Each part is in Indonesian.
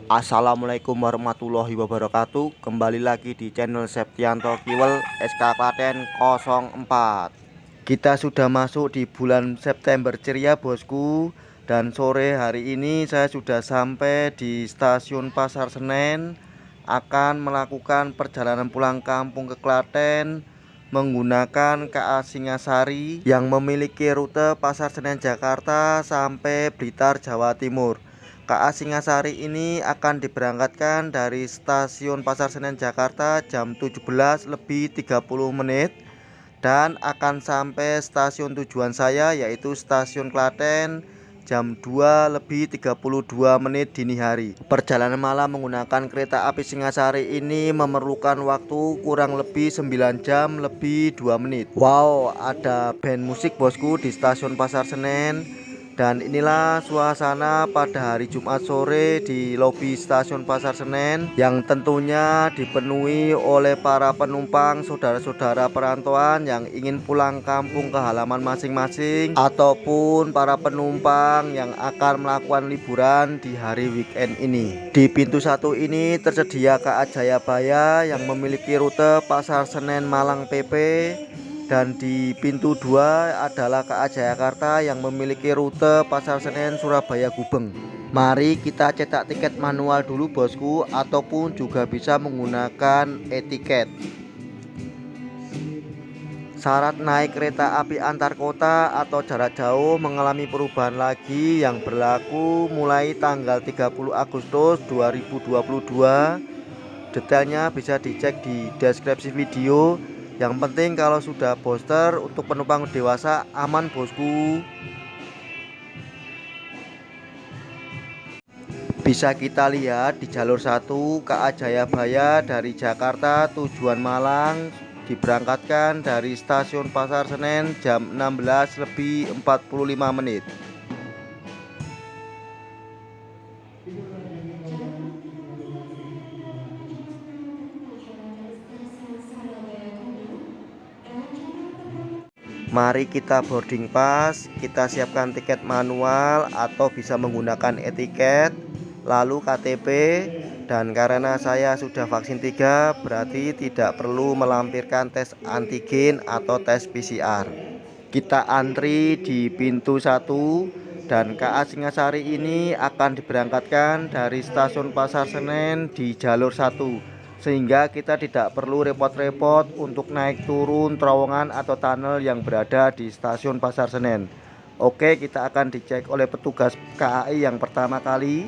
Assalamualaikum warahmatullahi wabarakatuh. Kembali lagi di channel Septianto Kiwel SK Klaten 04. Kita sudah masuk di bulan September ceria bosku. Dan sore hari ini saya sudah sampai di stasiun Pasar Senen, akan melakukan perjalanan pulang kampung ke Klaten menggunakan KA Singasari yang memiliki rute Pasar Senen Jakarta sampai Blitar Jawa Timur. KA Singasari ini akan diberangkatkan dari stasiun Pasar Senen Jakarta jam 17:30 dan akan sampai stasiun tujuan saya yaitu stasiun Klaten jam 2:32 dini hari. Perjalanan malam menggunakan kereta api Singasari ini memerlukan waktu kurang lebih 9 jam lebih 2 menit. Wow, ada band musik bosku di stasiun Pasar Senen. Dan inilah suasana pada hari Jumat sore di lobi stasiun Pasar Senen yang tentunya dipenuhi oleh para penumpang saudara-saudara perantauan yang ingin pulang kampung ke halaman masing-masing ataupun para penumpang yang akan melakukan liburan di hari weekend ini. Di pintu 1 ini tersedia KA Jayabaya yang memiliki rute Pasar Senen Malang PP. Dan di pintu 2 adalah KA Jayakarta yang memiliki rute Pasar Senen Surabaya Gubeng. Mari kita cetak tiket manual dulu bosku, ataupun juga bisa menggunakan e-tiket. Syarat naik kereta api antar kota atau jarak jauh mengalami perubahan lagi yang berlaku mulai tanggal 30 Agustus 2022. Detailnya bisa dicek di deskripsi video. Yang penting kalau sudah booster untuk penumpang dewasa aman bosku. Bisa kita lihat di jalur 1 KA Jayabaya dari Jakarta tujuan Malang diberangkatkan dari stasiun Pasar Senen jam 16:45. Mari kita boarding pass, kita siapkan tiket manual atau bisa menggunakan e-tiket, lalu KTP. Dan karena saya sudah vaksin 3, berarti tidak perlu melampirkan tes antigen atau tes PCR. Kita antri di pintu 1 dan KA Singasari ini akan diberangkatkan dari stasiun Pasar Senen di jalur 1. Sehingga kita tidak perlu repot-repot untuk naik turun terowongan atau tunnel yang berada di stasiun Pasar Senen. Oke, kita akan dicek oleh petugas KAI yang pertama kali.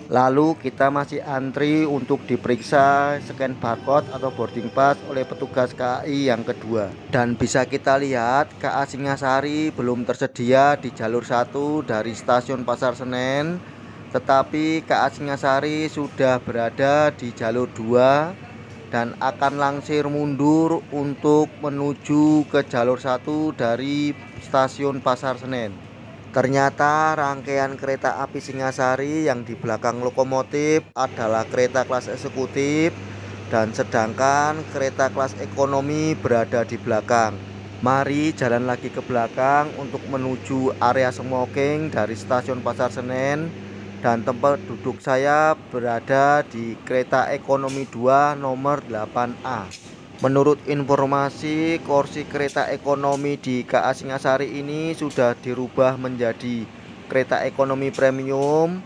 Lalu kita masih antri untuk diperiksa scan barcode atau boarding pass oleh petugas KAI yang kedua. Dan bisa kita lihat KA Singasari belum tersedia di jalur 1 dari stasiun Pasar Senen, tetapi KA Singasari sudah berada di jalur 2 dan akan langsir mundur untuk menuju ke jalur 1 dari stasiun Pasar Senen. Ternyata rangkaian kereta api Singasari yang di belakang lokomotif adalah kereta kelas eksekutif, dan sedangkan kereta kelas ekonomi berada di belakang. Mari jalan lagi ke belakang untuk menuju area smoking dari stasiun Pasar Senen. Dan tempat duduk saya berada di kereta ekonomi 2 nomor 8A. Menurut informasi, kursi kereta ekonomi di KA Singasari ini sudah dirubah menjadi kereta ekonomi premium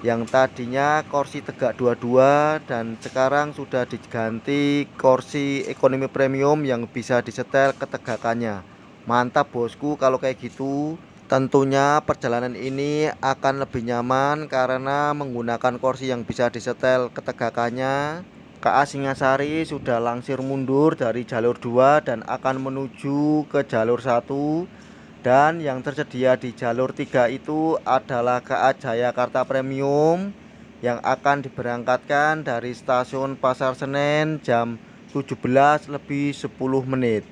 yang tadinya kursi tegak dua-dua dan sekarang sudah diganti kursi ekonomi premium yang bisa disetel ketegakannya. Mantap bosku kalau kayak gitu. Tentunya perjalanan ini akan lebih nyaman karena menggunakan kursi yang bisa disetel ketegakannya. KA Singasari sudah langsir mundur dari jalur 2 dan akan menuju ke jalur 1. Dan yang tersedia di jalur 3 itu adalah KA Jayakarta Premium yang akan diberangkatkan dari stasiun Pasar Senen jam 17:10.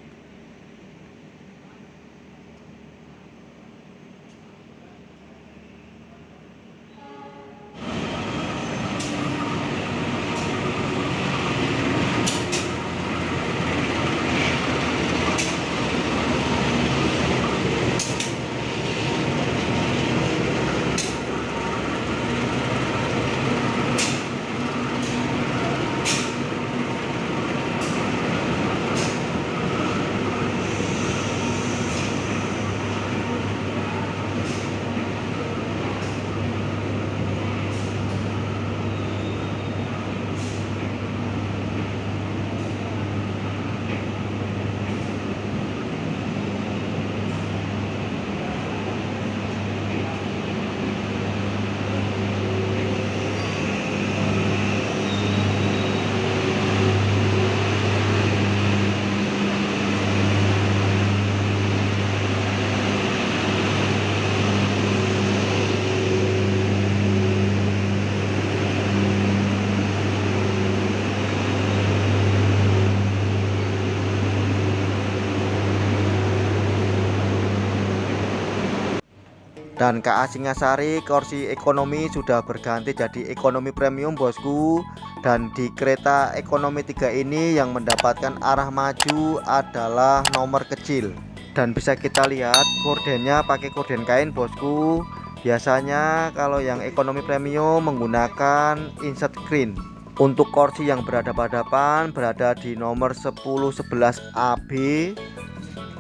Dan KA Singasari kursi ekonomi sudah berganti jadi ekonomi premium bosku. Dan di kereta ekonomi 3 ini yang mendapatkan arah maju adalah nomor kecil. Dan bisa kita lihat kordennya pakai korden kain bosku. Biasanya kalau yang ekonomi premium menggunakan insert screen. Untuk kursi yang berhadapan-hadapan berada di nomor 10, 11 AB.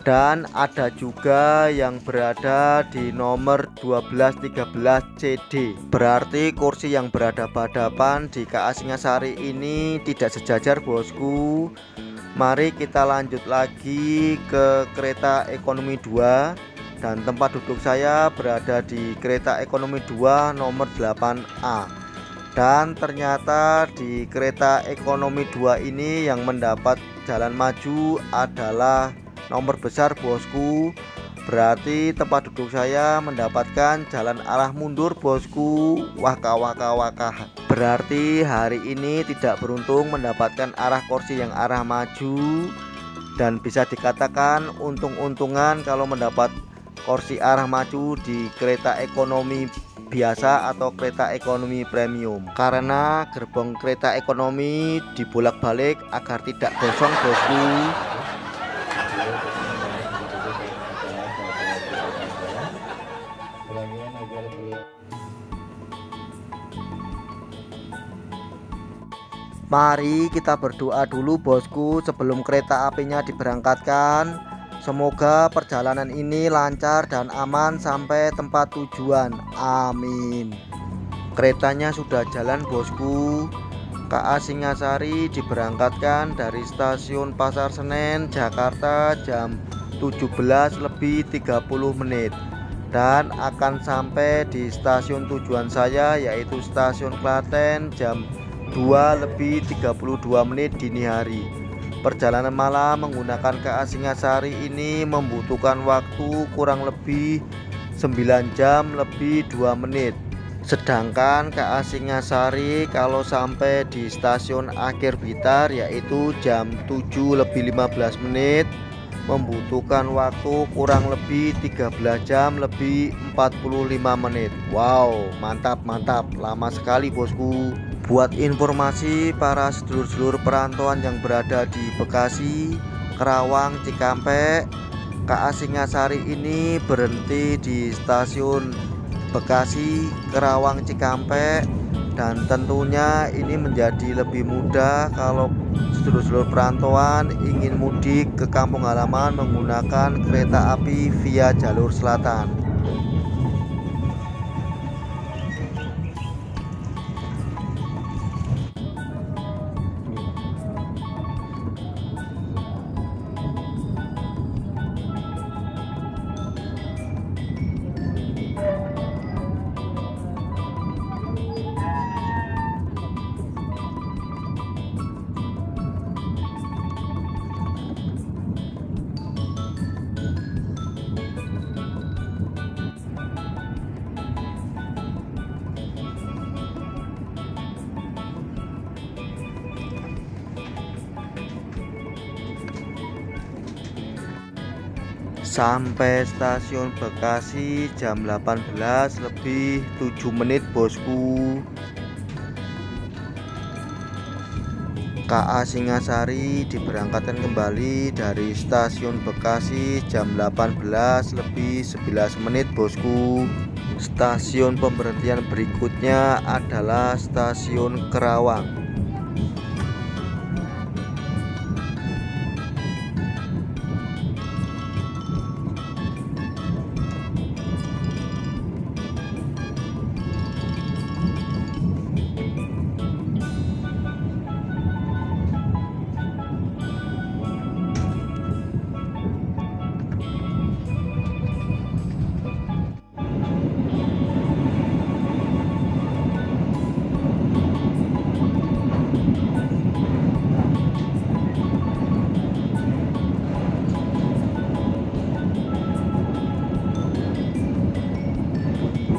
Dan ada juga yang berada di nomor 12, 13 CD. Berarti kursi yang berhadapan-hadapan di KA Singasari ini tidak sejajar bosku. Mari kita lanjut lagi ke kereta ekonomi 2. Dan tempat duduk saya berada di kereta ekonomi 2 nomor 8A. Dan ternyata di kereta ekonomi 2 ini yang mendapat jalan maju adalah nomor besar bosku. Berarti tempat duduk saya mendapatkan jalan arah mundur bosku. Waka waka waka. Berarti hari ini tidak beruntung mendapatkan arah kursi yang arah maju. Dan bisa dikatakan untung-untungan kalau mendapat kursi arah maju di kereta ekonomi biasa atau kereta ekonomi premium. Karena gerbong kereta ekonomi dibolak-balik agar tidak gosong bosku. Mari kita berdoa dulu bosku sebelum kereta apinya diberangkatkan. Semoga perjalanan ini lancar dan aman sampai tempat tujuan. Amin. Keretanya sudah jalan bosku. KA Singasari diberangkatkan dari stasiun Pasar Senen, Jakarta jam 17:30 dan akan sampai di stasiun tujuan saya yaitu stasiun Klaten jam 2:32 dini hari. Perjalanan malam menggunakan KA Singasari ini membutuhkan waktu kurang lebih 9 jam lebih 2 menit. Sedangkan KA Singasari kalau sampai di stasiun Akhir Blitar yaitu jam 7:15 membutuhkan waktu kurang lebih 13 jam lebih 45 menit. Wow, mantap, lama sekali bosku. Buat informasi para sedulur-sedulur perantauan yang berada di Bekasi, Kerawang, Cikampek, KA Singasari ini berhenti di stasiun Bekasi, Kerawang, Cikampek. Dan tentunya ini menjadi lebih mudah kalau sedulur-sedulur perantauan ingin mudik ke kampung halaman menggunakan kereta api via jalur selatan. Sampai stasiun Bekasi jam 18:07 bosku. KA Singasari diberangkatkan kembali dari stasiun Bekasi jam 18:11 bosku. Stasiun pemberhentian berikutnya adalah stasiun Kerawang.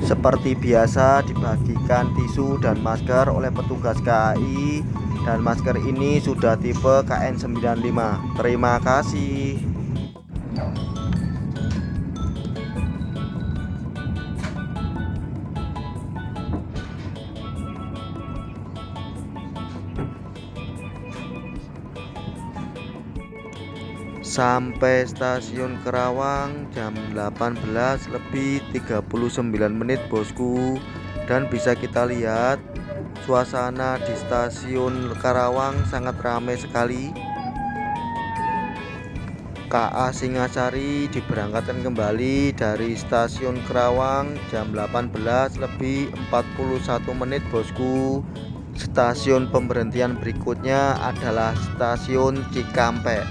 Seperti biasa dibagikan tisu dan masker oleh petugas KAI, dan masker ini sudah tipe KN95. Terima kasih. Sampai stasiun Kerawang jam 18:39 bosku. Dan bisa kita lihat suasana di stasiun Karawang sangat ramai sekali. KA Singasari diberangkatkan kembali dari stasiun Kerawang jam 18:41 bosku. Stasiun pemberhentian berikutnya adalah stasiun Cikampek.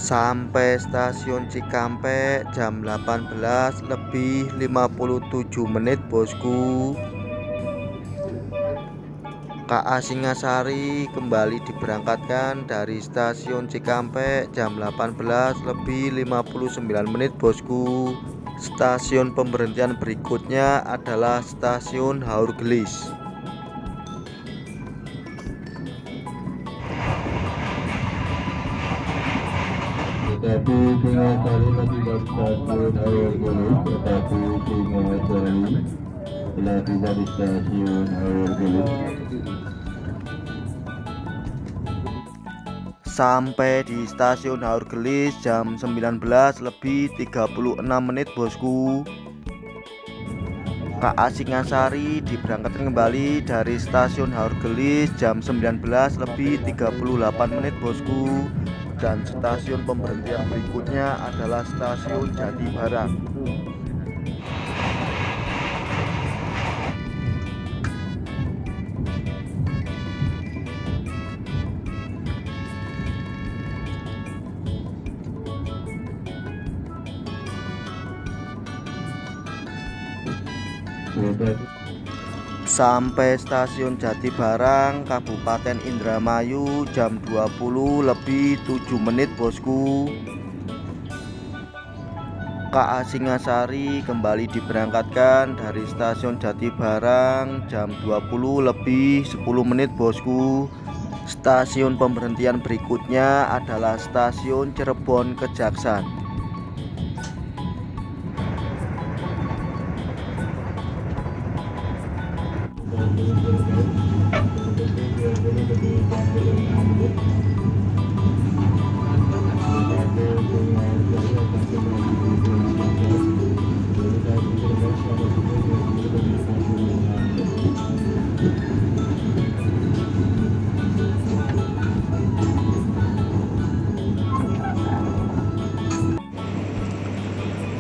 Sampai stasiun Cikampek jam 18:57 bosku. KA Singasari kembali diberangkatkan dari stasiun Cikampek jam 18:59 bosku. Stasiun pemberhentian berikutnya adalah stasiun Haurgelis. Tetapi Singasari tiba stasiun Haurgelis, tetapi Singasari telah tiba di stasiun Haurgelis. Sampai di stasiun Haurgelis jam 19:36 bosku. KA Singasari diberangkatkan kembali dari stasiun Haurgelis jam 19:38 bosku. Dan stasiun pemberhentian berikutnya adalah stasiun Jatibarang. Sampai stasiun Jatibarang Kabupaten Indramayu jam 20:07 bosku. KA Singasari kembali diberangkatkan dari stasiun Jatibarang jam 20:10 bosku. Stasiun pemberhentian berikutnya adalah stasiun Cirebon Kejaksan.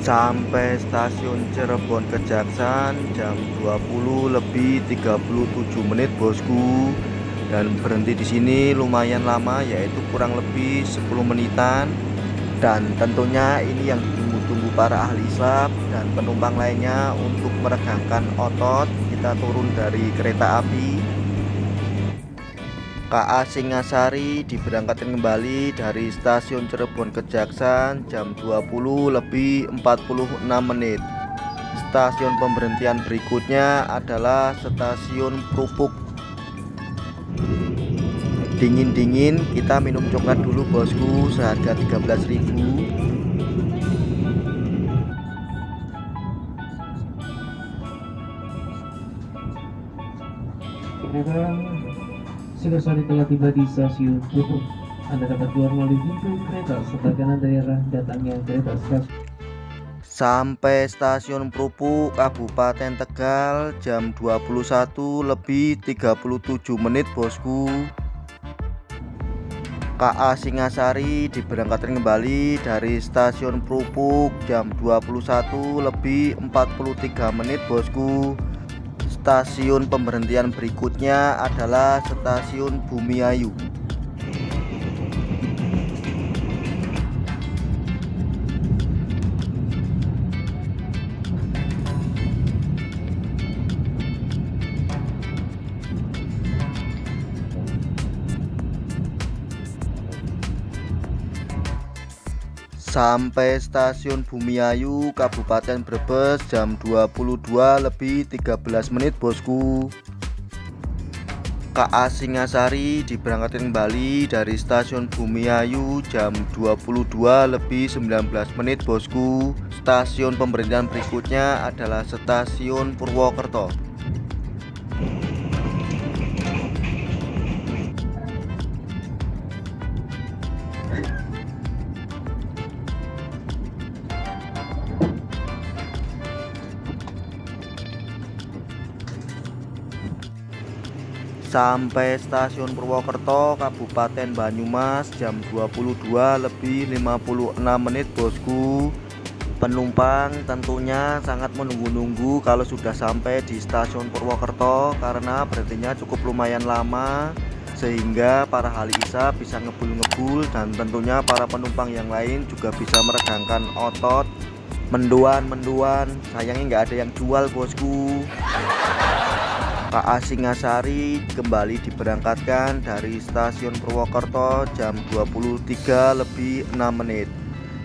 Sampai stasiun Cirebon Kejaksan jam 20:37 bosku. Dan berhenti di sini lumayan lama, yaitu kurang lebih 10 menitan. Dan tentunya ini yang ditunggu-tunggu para ahli hisab dan penumpang lainnya untuk meregangkan otot. Kita turun dari kereta api. KA Singasari diberangkatkan kembali dari stasiun Cirebon Kejaksan jam 20:46. Stasiun pemberhentian berikutnya adalah stasiun Krupuk. Dingin-dingin kita minum coklat dulu bosku, seharga 13.000. Singasari telah tiba di stasiun Krupuk. Anda dapat keluar melalui pintu kereta sebelah kanan daerah datangnya kereta stasiun. Sampai stasiun Krupuk Kabupaten Tegal jam 21:37 bosku. KA Singasari diberangkatkan kembali dari stasiun Krupuk jam 21:43 bosku. Stasiun pemberhentian berikutnya adalah stasiun Bumiayu. Sampai stasiun Bumiayu Kabupaten Brebes jam 22:13 bosku. KA Singasari diberangkatkan kembali dari stasiun Bumiayu jam 22:19 bosku. Stasiun pemberhentian berikutnya adalah Stasiun Purwokerto. Sampai Stasiun Purwokerto, Kabupaten Banyumas jam 22:56 bosku. Penumpang tentunya sangat menunggu-nunggu kalau sudah sampai di Stasiun Purwokerto karena berhentinya cukup lumayan lama, sehingga para hali isa bisa ngebul-ngebul dan tentunya para penumpang yang lain juga bisa meregangkan otot, menduan. Sayangnya nggak ada yang jual bosku. KA Singasari kembali diberangkatkan dari Stasiun Purwokerto jam 23:06.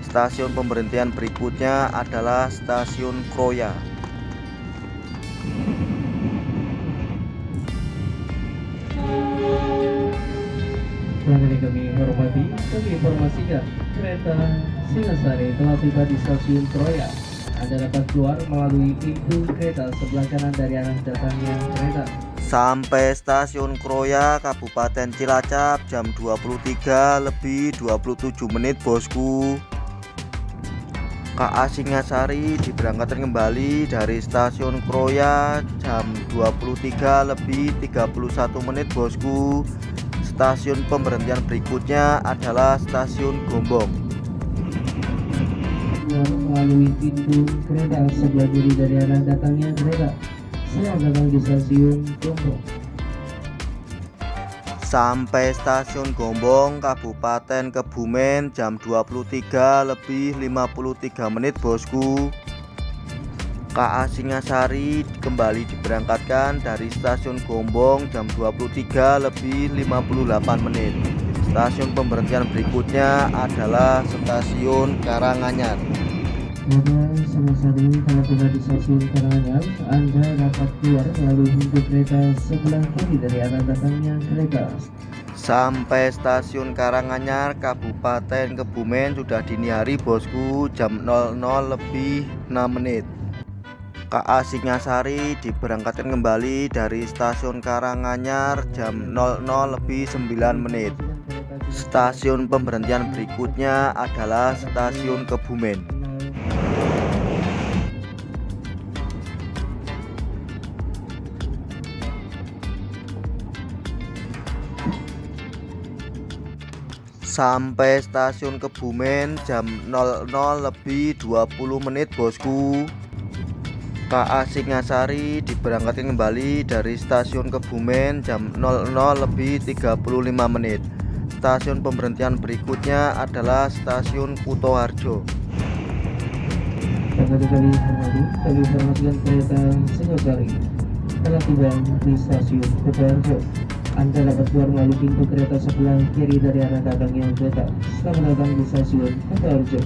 Stasiun pemberhentian berikutnya adalah Stasiun Kroya. Yang kami hormati, kami informasikan kereta Singasari telah tiba di Stasiun Kroya. Anda dapat keluar melalui pintu kereta sebelah kanan dari arah datangnya kereta. Sampai Stasiun Kroya, Kabupaten Cilacap jam 23:27 bosku. KA Singasari diberangkatkan kembali dari Stasiun Kroya jam 23:31 bosku. Stasiun pemberhentian berikutnya adalah Stasiun Gombong. Melalui pintu kereta sebelah kiri dari arah datangnya kereta. Selamat datang di Stasiun Gombong. Sampai Stasiun Gombong, Kabupaten Kebumen jam 23:53 bosku. KA Singasari kembali diberangkatkan dari Stasiun Gombong jam 23:58. Stasiun pemberhentian berikutnya adalah Stasiun Karanganyar. Kereta Singasari telah tiba di Stasiun Karanganyar. Anda dapat keluar melalui pintu kereta sebelah kiri dari arah datangnya kereta. Sampai Stasiun Karanganyar, Kabupaten Kebumen sudah dini hari bosku, jam 00:06. KA Singasari diberangkatkan kembali dari Stasiun Karanganyar jam 00:09. Stasiun pemberhentian berikutnya adalah Stasiun Kebumen. Sampai Stasiun Kebumen jam 00:20 bosku. KA Singasari diberangkatkan kembali dari Stasiun Kebumen jam 00:35. Stasiun pemberhentian berikutnya adalah Stasiun Kutoharjo. Kali hormati, kami informasikan kereta Singasari telah tiba di Stasiun Kutoharjo. Anda dapat keluar melalui pintu kereta sebelah kiri dari arah datangnya kereta. Selamat datang di Stasiun Kutoharjo.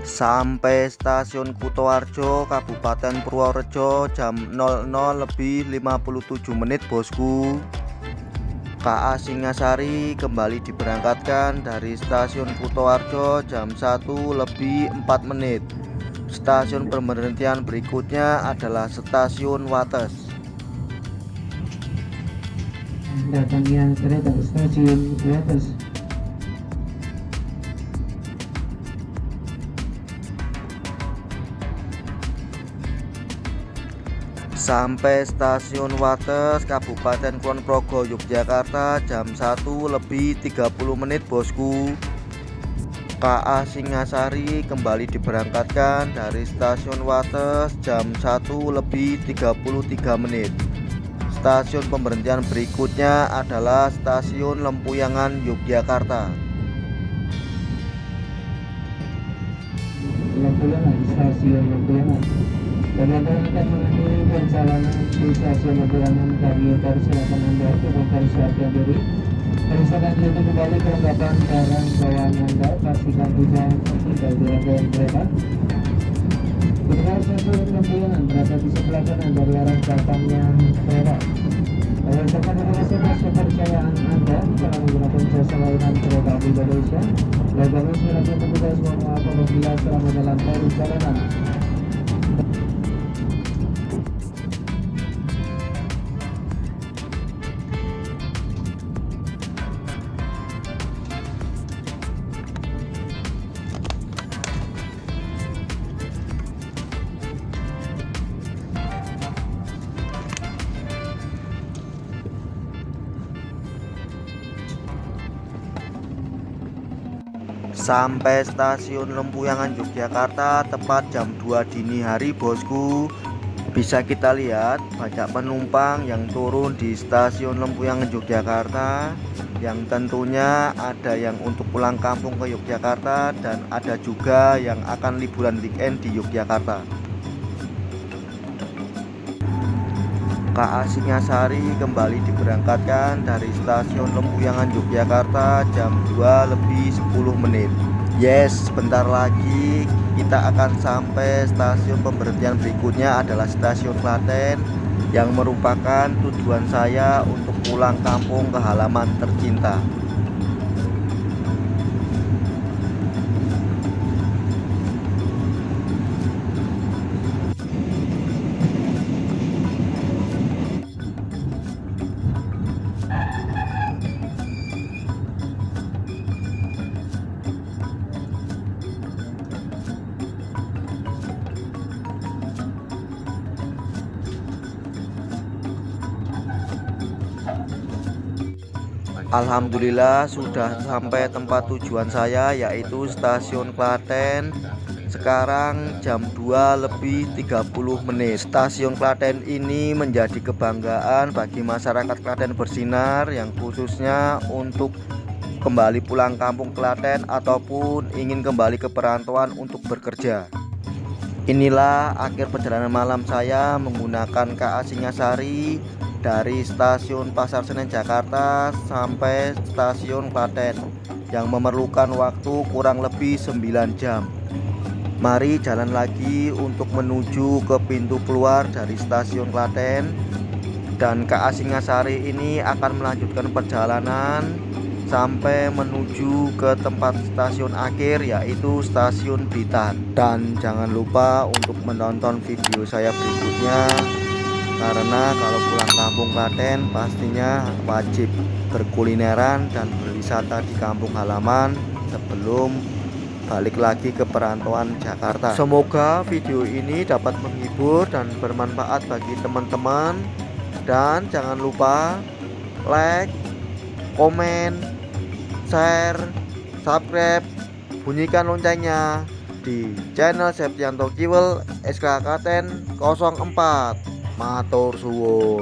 Sampai Stasiun Kutoharjo, Kabupaten Purworejo jam 00:57 bosku. KA Singasari kembali diberangkatkan dari Stasiun Kutoharjo jam 1:04. Stasiun pemberhentian berikutnya adalah Stasiun Wates. Datangnya kereta Stasiun Wates. Sampai Stasiun Wates, Kabupaten Kulon Progo, Yogyakarta jam 1:30 bosku. KA Singasari kembali diberangkatkan dari Stasiun Wates jam 1:33. Stasiun pemberhentian berikutnya adalah Stasiun Lempuyangan, Yogyakarta. Lempuyangan, Stasiun Lempuyangan. Bagaimana akan mengakhiri perjalanan di Stasiun Lempuyangan, kami persilakan Anda untuk mempersiapkan diri. Persilakan untuk kembali kelengkapan barang bawaan Anda. Pastikan tidak tertinggal di rangkaian kereta. Benar, Stasiun Lempuyangan berada di sebelah kanan dari arah datangnya kereta. Berdasarkan informasi kepercayaan Anda cara menggunakan jasa layanan kereta api Indonesia, kami silakan petugas mohon maaf apabila selama dalam perjalanan. Sampai stasiun Lempuyangan Yogyakarta tepat jam 2 dini hari bosku. Bisa kita lihat banyak penumpang yang turun di stasiun Lempuyangan Yogyakarta, yang tentunya ada yang untuk pulang kampung ke Yogyakarta dan ada juga yang akan liburan weekend di Yogyakarta. KA Singasari kembali diberangkatkan dari stasiun Lempuyangan Yogyakarta jam 2:10. Yes, sebentar lagi kita akan sampai. Stasiun pemberhentian berikutnya adalah stasiun Klaten, yang merupakan tujuan saya untuk pulang kampung ke halaman tercinta. Alhamdulillah sudah sampai tempat tujuan saya, yaitu stasiun Klaten. Sekarang jam 2:30. Stasiun Klaten ini menjadi kebanggaan bagi masyarakat Klaten Bersinar, yang khususnya untuk kembali pulang kampung Klaten ataupun ingin kembali ke perantauan untuk bekerja. Inilah akhir perjalanan malam saya menggunakan KA Singasari dari stasiun Pasar Senen Jakarta sampai stasiun Klaten, yang memerlukan waktu kurang lebih 9 jam. Mari jalan lagi untuk menuju ke pintu keluar dari stasiun Klaten, dan KA Singasari ini akan melanjutkan perjalanan sampai menuju ke tempat stasiun akhir, yaitu stasiun Blitar. Dan jangan lupa untuk menonton video saya berikutnya, karena kalau pulang kampung Klaten pastinya wajib berkulineran dan berwisata di kampung halaman sebelum balik lagi ke perantauan Jakarta. Semoga video ini dapat menghibur dan bermanfaat bagi teman-teman, dan jangan lupa like, komen, share, subscribe, bunyikan loncengnya di channel Septianto Kiwel SK Klaten 04. Matur suwun.